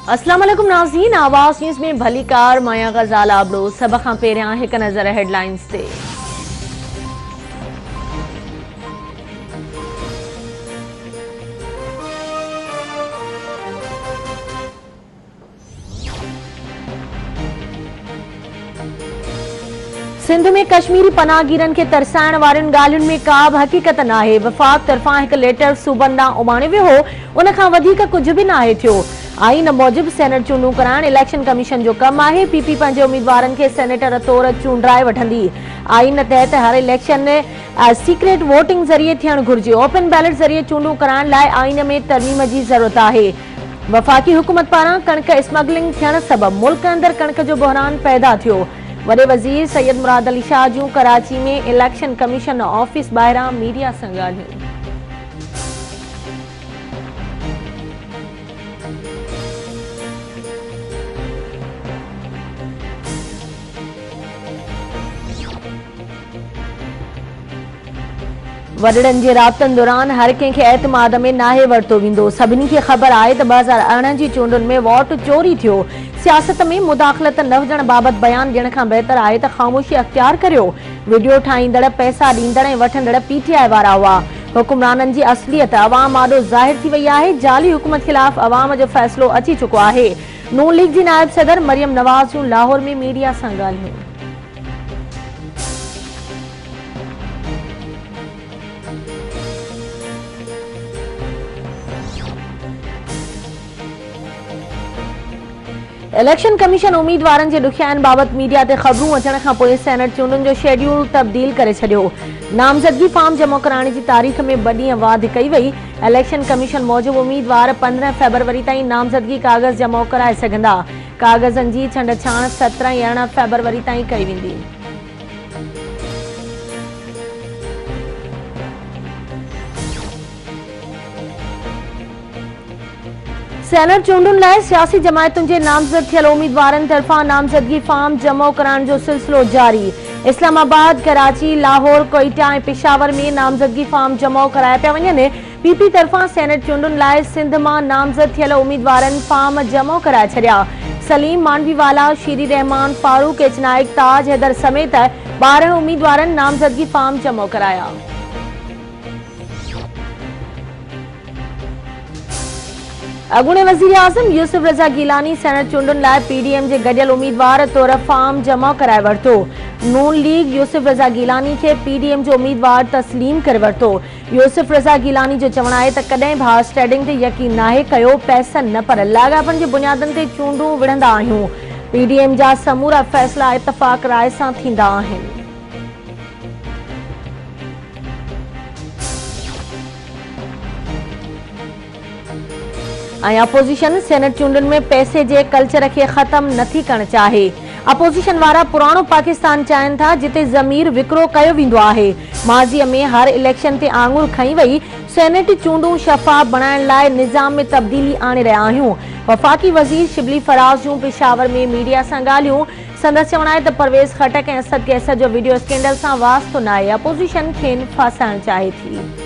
अस्सलाम वालेकुम नाज़रीन, आवाज़ न्यूज़ में भली कार माया गज़ाल आबड़ो। सब खां पहिरियां हिक नज़र हेडलाइंस ते। सिंध में कश्मीरी पनाहगीरन के तरसाइण वारनि ॻाल्हियुनि में का बि हक़ीक़त नाहे। वफ़ाक़ तरफ़ां हिकु लेटर सूबनि ॾांहुं उमाणे वियो हो, उन खां वधीक कुझु बि नाहे थियो। आईन मूजिबि सेनेट चूंडूं कराइण इलेक्शन कमीशन जो कमु आहे। पीपी पंहिंजे उम्मीदवारनि खे सेनेटर तौरु चूंडाए वठंदी। आईन तहत हर इलेक्शन सीक्रेट वोटिंग ज़रिए थियणु घुर्जे। ओपन बैलेट ज़रिए चूंडूं कराइण लाइ आईन में तरमीम जी ज़रूरत आहे। वफ़ाक़ी हुकूमत पारां कणक स्मगलिंग थियण सबबि मुल्क अंदरि कणक जो बहरान पैदा थियो। वॾे वज़ीर सैयद मुराद अली शाह जूं कराची में इलेक्शन कमीशन ऑफिस ॿाहिरां मीडिया सां ॻाल्हियूं। वॾड़नि जे राब्तनि दौरान हर कंहिंखे एतमाद में नाहे वरितो वेंदो। सभिनी खे ख़बर आहे त 2018 जी चूंडुनि में वोट चोरी थियो। सियासत में मुदाख़लत न हुजण बाबति बयान ॾियण खां बहितर आहे त ख़ामोशी अख़्तियार करियो। वीडियो ठाहींदड़, पैसा ॾींदड़ ऐं वठंदड़ पीटीआई वारा हुआ। हुकुमराननि जी असलियत अवाम आॾो ज़ाहिर थी वई आहे। जाली हुकूमत ख़िलाफ़ अवाम जो फ़ैसिलो अची चुको आहे। नून लीग जी नायब सदर मरियम नवाज़ जूं लाहौर में मीडिया सां ॻाल्हियूं। इलेक्शन कमीशन उम्मीदवारनि जे ॾुखियाइनि बाबति मीडिया ते ख़बरूं अचण खां पोइ सेनेट चूंडुनि जो शेड्यूल तब्दील करे छॾियो। नामज़दगी फॉर्म जमा कराइण जी तारीख़ में 2 ॾींहं वाधि कई वई। इलेक्शन कमीशन मूजिबि उम्मीदवार 15 फरवरी ताईं नामज़दगी कागज़ जमा कराए सघंदा। कागज़नि जी छंड-छाण 17 ऐं 18 फरवरी ताईं कई वेंदी। सेनेट चूंडुनि लाइ सियासी जमायतुनि जे नामज़द थियल उम्मीदवारनि तरफ़ां नामज़दगी फॉर्म जमा कराइण जो सिलसिलो जारी। इस्लामाबाद, कराची, लाहौर, कोयटा ऐं पेशावर में नामज़दगी फॉर्म जमा कराया पिया वञनि। पीपी तरफ़ां सेनेट चूंडुनि लाइ सिंध मां नामज़द थियल उम्मीदवारनि फॉर्म जमा कराए छॾिया। सलीम मांडवीवाला, शीरी रहमान, फारूक एचनाइक, ताज हैदर समेत 12 उम्मीदवारनि नामज़दगी फॉर्म जमा कराया। अॻूणे वज़ीर आज़म यूसुफ रज़ा गीलानी सेनेट चूंडुनि लाइ पीडीएम जे गॾियल उम्मीदवार तौरु फॉर्म जमा कराए वरितो। नून लीग यूसुफ रज़ा गीलानी खे पीडीएम जो उम्मीदवार तस्लीम करे वरितो। यूसुफ रज़ा गीलानी जो चवणु आहे त कॾहिं बि हॉर्स ट्रेडिंग ते यकीन नाहे कयो। पैसनि न पर लाॻापनि जे बुनियादनि ते चूंडूं विढ़ंदा आहियूं। पीडीएम जा समूरा फ़ैसिला इतफ़ाक़ राय सां थींदा आहिनि। अपोजिशन सेनेट चूंडुनि में पैसे जे कल्चर खे ख़त्म नथी करणु चाहे। अपोजिशन वारा पुराणो पाकिस्तान चाहिनि था जिते ज़मीर विकिरो कयो वेंदो आहे। माज़ीअ में हर इलेक्शन ते आङुर खई वई। सेनेट चूंडूं शफ़ाफ़ बणाइण लाइ निज़ाम में तब्दीली आणे रहिया आहियूं। वफ़ाक़ी वज़ीर शिबली फराज़ जूं पेशावर में मीडिया सां ॻाल्हियूं। संदसि चवणु आहे त परवेज़ खटक ऐं असद कैसर जो वीडियो स्कैंडल सां वास्तो न आहे। अपोजिशन खेनि फासाइणु चाहे थी।